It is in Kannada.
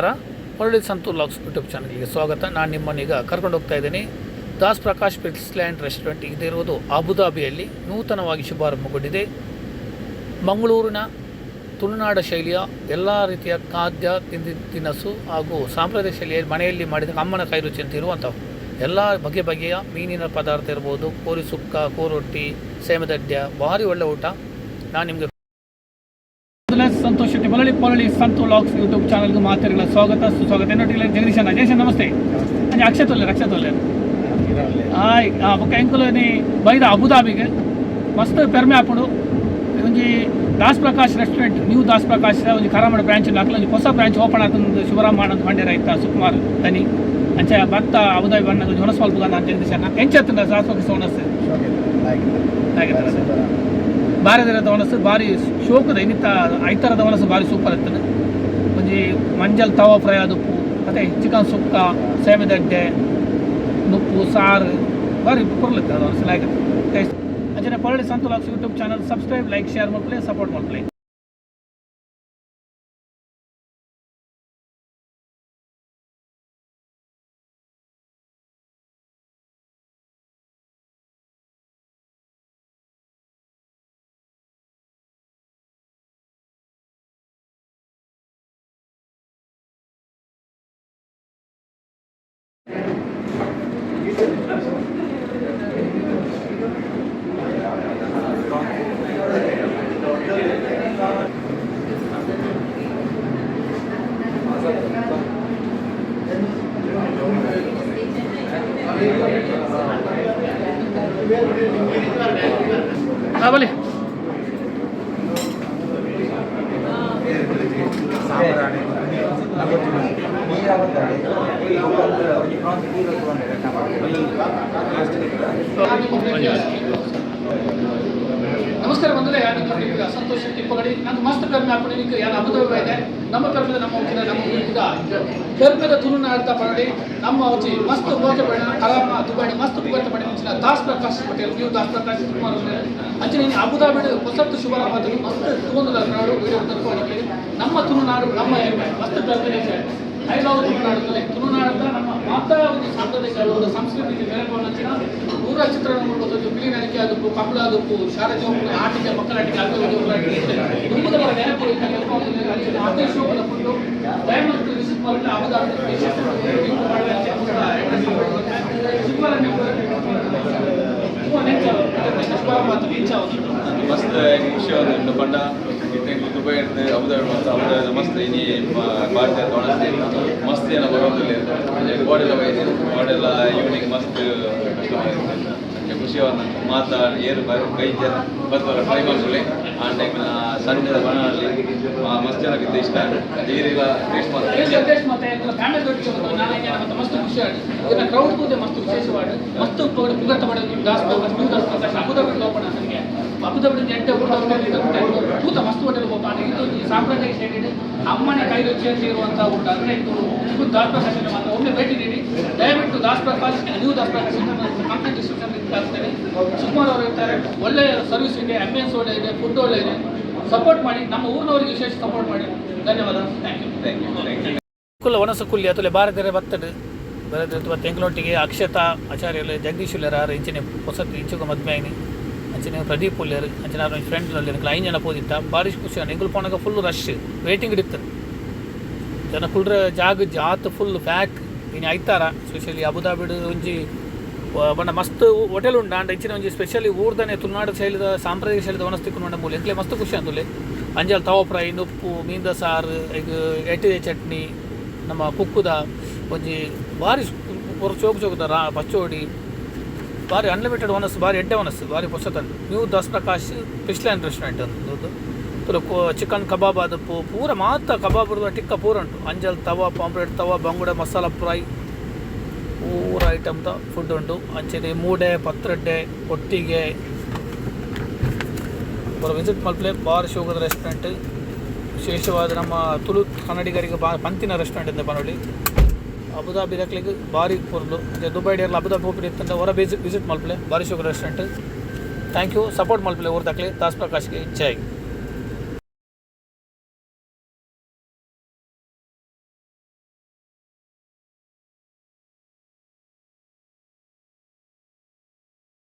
ಪೊಲಳಿ ಸಂತೂರ್ ಲಾಗ್ಸ್ ಯೂಟ್ಯೂಬ್ ಚಾನಲ್ಗೆ ಸ್ವಾಗತ. ನಾನು ನಿಮ್ಮನ್ನೀಗ ಕರ್ಕೊಂಡು ಹೋಗ್ತಾ ಇದ್ದೀನಿ ದಾಸ್ ಪ್ರಕಾಶ್ ಪಿಲ್ಸ್ಲ್ಯಾಂಡ್ ರೆಸ್ಟೋರೆಂಟ್. ಇದಿರುವುದು ಅಬುಧಾಬಿಯಲ್ಲಿ ನೂತನವಾಗಿ ಶುಭಾರಂಭಗೊಂಡಿದೆ. ಮಂಗಳೂರಿನ ತುಳುನಾಡ ಶೈಲಿಯ ಎಲ್ಲ ರೀತಿಯ ಖಾದ್ಯ ತಿನಿಸು ಹಾಗೂ ಸಾಂಪ್ರದಾಯಿಕ ಶೈಲಿಯ ಮನೆಯಲ್ಲಿ ಮಾಡಿದ ಅಮ್ಮನ ಕೈ ರುಚಿ ಅಂತ ಇರುವಂಥವು ಎಲ್ಲ ಬಗೆಯ ಮೀನಿನ ಪದಾರ್ಥ ಇರ್ಬೋದು, ಕೋರಿ ಸುಕ್ಕ, ಕೋರೊಟ್ಟಿ, ಸೇಮದಡ್ಯ, ಭಾರಿ ಒಳ್ಳೆ ಊಟ. ನಾನು ನಿಮಗೆ ಸಂತೋಷ್ ಶೆಟ್ಟಿ ಪೊಲಳಿ ಸಂತೂರ್ ಲಾಗ್ಸ್ ಯೂಟ್ಯೂಬ್ ಚಾನಲ್ಗೆ ಮಾತಾಡಿಗಳ ಸ್ವಾಗತ ಸುಸ್ವಾಗತ. ಏನೊಟ್ಟಿಲ್ಲ ಜಗದೀಶನ ಜಯಶನ್ ನಮಸ್ತೆ. ಅಂಜೆ ಅಕ್ಷತೊಲ್ಲೆ ಹಾಯ್ ಬೊಕ್ಕ ಎಂಕುಲನಿ ಬೈದ ಅಬುಧಾಬಿಗೆ ಮಸ್ತ್ ಪೆರ್ಮೆ ಹಾಪುಡು ಒಂಜಿ ದಾಸ್ ಪ್ರಕಾಶ್ ರೆಸ್ಟೋರೆಂಟ್ ನ್ಯೂ ದಾಸ್ ಪ್ರಕಾಶ್ ಒಂದು ಕರಾಮಡ ಬ್ರಾಂಚ್ ಹಾಕಲು ಒಂದು ಹೊಸ ಬ್ರಾಂಚ್ ಓಪನ್ ಆಗ್ತದೆ. ಶುಭರಾಮ್ ಮಾಡೋದು ಮಂಡ್ಯ ರೈತ ಸುಕುಮಾರ್ ದನಿ ಅಂಚೆ ಭತ್ತ ಅಬುಧಾಬಿ ಬಣ್ಣ ಹೊನಸ್ ಮಲ್ಪುಗ ನಾನು ಜಗದೀಶನ ಎಂಚತ್ತಂದ ದಾಸ್ ಪ್ರಕಾಶ್ ಓನರ್ಸ್ ಭಾರಿ ದಿನದ ವನಸ್ಸು ಭಾರಿ ಶೋಕದ ಇನ್ನಿತ್ತ ಐತರದ ವನಸ್ಸು ಭಾರಿ ಸೂಪರ್ ಇರ್ತದೆ. ಒಂಜಿ ಮಂಜಲ್ ತವಾ ಫ್ರೈ ಆದುಪ್ಪು ಮತ್ತು ಚಿಕನ್ ಸುಕ್ಕ, ಸೇಮೆದಡ್ಡೆ, ನುಪ್ಪು, ಸಾರು ಭಾರಿ ಪುರ್ಲಿರ್ತದೆ. ಅದು ವನಸ್ಸು ಲೈಕ್ ಟೇಸ್ಟ್ ಅಂಚನೆ ಪೊಲಳಿ ಸಂತೂರ್ ಲಾಗ್ಸ್ YouTube channel subscribe, like, share ಮಾಡ್ಕೊಳ್ಳಿ, ಸಪೋರ್ಟ್ ಮಾಡ್ಕೊಳ್ಳಿ. ಬಲಿ ನಮಸ್ಕಾರ ಬಂದರೆ ಯಾರು ಸಂತೋಷ್ ಶೆಟ್ಟಿ ಪೊಲಳಿ. ನಂಗೆ ಮಸ್ತ್ ಕರ್ಮೆ ಹಾಕೊಂಡು ಯಾರು ಅಬುಧಾಬಿ ಇದೆ ನಮ್ಮ ಕರ್ಮದ ನಮ್ಮ ಹೋಗ್ತಿದೆ ನಮ್ಮ ಈಗ ಕರ್ಮದ ತುಳುನಾಡ್ತಾ ಪೊಲಳಿ ನಮ್ಮ ಹೋಗಿ ಮಸ್ತ್ ಹೋಗಿ ಬೇಡ ಆರಾಮ ದುಬಾಯಿ ಮಸ್ತ್ ಪುಗರ್ತ ಮಾಡಿ ಮುಂಚಿನ ದಾಸ್ ಪ್ರಕಾಶ್ ಹೋಟೆಲ್ ನ್ಯೂ ದಾಸ್ ಪ್ರಕಾಶ್ ಅಂಚನೆ ಅಬುಧಾಬಿ ಹೊಸತ್ತು ಶುಭಾರಂಭ ಮಸ್ತ್ ತುಗೊಂದು ನಾಡು ವೀಡಿಯೋ ತರ್ಕೊಂಡಿದ್ದೀವಿ. ನಮ್ಮ ತುಳುನಾಡು ನಮ್ಮ ಮಸ್ತ್ ಕರ್ಮೆ ಐ ಲವ್ ತುಳುನಾಡು. ತುಳುನಾಡ ನಮ್ಮ ಮಾತಾ ಒಂದು ಸಾಂಪ್ರದಾಯಿಕ ಒಂದು ಸಂಸ್ಕೃತಿಗೆ ಬೆರಗುವಂಚಿನ ನೂರ ಚಿತ್ರಣ ನೋಡ್ಬೋದು. ಬಿಳಿನರಿಕೆ ಆದಪ್ಪು, ಕಬ್ಬಳ ಆದಪ್ಪು, ಶಾರಜ ಆಟಿಕೆ, ಮಕ್ಕಳಾಟಿಕೆ ತುಂಬದ ಬರ ನೆನಪು ಅದೇ ಶೋಕದ ಫುಡ್ಡು ದಯಮಾಡಿ ವಿಸಿಟ್ ಮಾಡಿ ಅಬುಧಾಬಿ मस्त एक विषय होता पंड इतने दुबई अबुधाबी मस्त इनी भारतीय मस्त ಗೋಡೆಲ್ಲ ಈವ್ನಿಂಗ್ ಮಸ್ತ್ ಖುಷಿ ಮಾತಾಡಿ ಏರು ಕೈ ಬರ್ತಾರೆ ಟ್ರೈ ಮಾಡ್ಕೊಳ್ಳಿ. ಆ ಟೈಮಿನ ಸಂಡೆ ಬಣ್ಣಲ್ಲಿ ಮಸ್ತ್ ಚೆನ್ನಾಗಿತ್ತು. ಇಷ್ಟ ಈರೀಗ ಟೇಸ್ಟ್ ಮಸ್ತ್ ಖುಷಿ ಆಡಿ ಇದನ್ನ ಕ್ರೌಡ್ ಪೂಜೆ ಮಸ್ತ್ ವಿಶೇಷವಾಡಿ ಮಸ್ತ್ ಪುಗರ್ತ ಮಾಡೋದು ದಾಸ್ ಪ್ರಕಾಶ್ ಅಬುಧಾಬಿ ಓಪನ್ ನನಗೆ ಅಬುಧಾಬಿ ಎಂಟು ಊಟ ಮಸ್ತ್ ಹೋಟೆಲ್ ಓಪನ್ ಇದು ಸಾಂಪ್ರದಾಯಿಕ ಶೈಲಿ ಅಮ್ಮನೆ ಕೈ ರುಚಿಯಲ್ಲಿ ಇರುವಂಥ ಊಟ ಅಂದರೆ ಇದು ದಾಸ್ ಪ್ರಕಾಶ್ ಮಾತ್ರ ಒಮ್ಮೆ ಭೇಟಿ ನೀಡಿ. ದಯವಿಟ್ಟು Das Prakash new Das Prakash complete description ಆಗ್ತದೆ. ಸುಕುಮಾರ್ ಅವರು ಇರ್ತಾರೆ. ಒಳ್ಳೆ ಸರ್ವಿಸ್ ಇದೆ, ಆಂಬಿಯನ್ಸ್ ಒಳ್ಳೆ ಇದೆ, ಫುಡ್ ಒಳ್ಳೆ ಇದೆ. ಸಪೋರ್ಟ್ ಮಾಡಿ, ನಮ್ಮ ಊರಿನವರಿಗೆ ವಿಶೇಷ ಸಪೋರ್ಟ್ ಮಾಡಿ. ಧನ್ಯವಾದ. Thank you. ಕುಲ್ಲ ಒಣಸ ಕುಲ್ಲಿ ಅಥವಾ ಬಾರದರೆ ಬರ್ತಡೆ ಬರತ್ತೆ ಎಂಕ್ಲೊಟ್ಟಿಗೆ ಅಕ್ಷತಾ ಆಚಾರ್ಯರು, ಜಗದೀಶ್ ಉಲ್ಯರು ಇಂಚಿನ ಹೊಸತ್ತು ಇಂಚುಗ ಮದ್ಮೆ ಆಯ್ನಿ ಅಂಚಿನ ಪ್ರದೀಪ್ ಉಲ್ಯರು ಅಂಚಿನ ಅವ್ರ ಫ್ರೆಂಡ್ ಐದು ಜನ ಪೋದಿತ್ತ ಭಾರಿ ಖುಷಿ. ಎಂಗುಲ್ ಪೋನಾಗ ಫುಲ್ ರಶ್ ವೇಟಿಂಗ್ ಇಡಿತ್ತು ಜನ ಕುಲ್ರ ಜಾಗ ಜಾತ್ ಫುಲ್ ಪ್ಯಾಕ್ ಇನ್ನು ಐತಾರ. ಸ್ಪೆಷಲಿ ಅಬುಧಾಬಿಡು ಒಂಜಿ ಬಣ್ಣ ಮಸ್ತ್ ಹೋಟೆಲ್ ಉಂಡ ಅಂಡ್ ಇಂಚಿನ ಒಂಜಿ ಸ್ಪೆಷಲಿ ಊರ್ದನೆ ತುಳುನಾಡು ಶೈಲಿದ ಸಾಂಪ್ರದಾಯಿಕ ಶೈಲಿದ ವನಸ್ತಿಕ್ಕು ನೋಡ ಮೂಲ ಎಂಕ್ಲೆ ಮಸ್ತ್ ಖುಷಿ ಅಂತುಲೆ. ಅಂಜಲ್ ತವ ಫ್ರೈ, ನುಪ್ಪು, ಮೀನ್ದ ಸಾರು, ಈಗ ಎಟ್ಟಿದೆ ಚಟ್ನಿ, ನಮ್ಮ ಕುಕ್ಕುದ ಒಂಜಿ ಭಾರಿ ಚೋಕುದ ಪಚ್ಚೋಡಿ ಭಾರಿ ಅನ್ಲಿಮಿಟೆಡ್ ವನಸ್ಸು, ಭಾರಿ ಎಡ್ಡೆ ವನಸ್ಸು, ಭಾರಿ ಹೊಸತಂಡು ನ್ಯೂ ದಾಸ್ ಪ್ರಕಾಶ್ ಪಿಲ್ಸ್ಲ್ಯಾಂಡ್ ರೆಸ್ಟೋರೆಂಟ್ ಅಂತದ್ದು. ಚಿಕನ್ ಕಬಾಬ್ ಆದಪ್ಪು ಪೂರ ಮಾತ್ರ ಕಬಾಬ್ ಟಿಕ್ಕ ಪೂರ ಉಂಟು. ಅಂಜಲ್ ತವಾ, ಪಾಂಪ್ಲೆಟ್ ತವಾ, ಬಂಗುಡೆ, ಮಸಾಲ ಫ್ರೈ ಪೂರ ಐಟಮ್ದ ಫುಡ್ ಉಂಟು. ಅಂಚನೆ ಮೂಡೆ, ಪತ್ರೊಡ್ಡೆ ಒಟ್ಟಿಗೆ ವಿಸಿಟ್ ಮಲ್ಪಲೆ ಭಾರಿ ಶೋಕದ ರೆಸ್ಟೋರೆಂಟ್. ವಿಶೇಷವಾದ ನಮ್ಮ ತುಳು ಕನ್ನಡಿಗರಿಗೆ ಪಂತಿನ ರೆಸ್ಟೋರೆಂಟ್ ಅಂತ ಬನ್ನೊಳ್ಳಿ. ಅಬುಧಾಬಿ ರಕ್ಲಿಗೆ ಭಾರಿ ಪೊರ್ಲು ದುಬೈ ಡೇರ್ಲ ಅಬುಧಾಬಿ ಹೋಗ್ಬಿಟ್ಟು ಇತ್ತಂದ್ರೆ ಹೊರ ವಿಸಿಟ್ ಮಲ್ಪಲೆ ಭಾರಿ ಶೋಕ ರೆಸ್ಟೋರೆಂಟ್. Thank you. ಸಪೋರ್ಟ್ ಮಲ್ಪಲೆ ಊರ್ ತಕ್ಲೆ ದಾಸ್ ಪ್ರಕಾಶ್ಗೆ ಜೈ.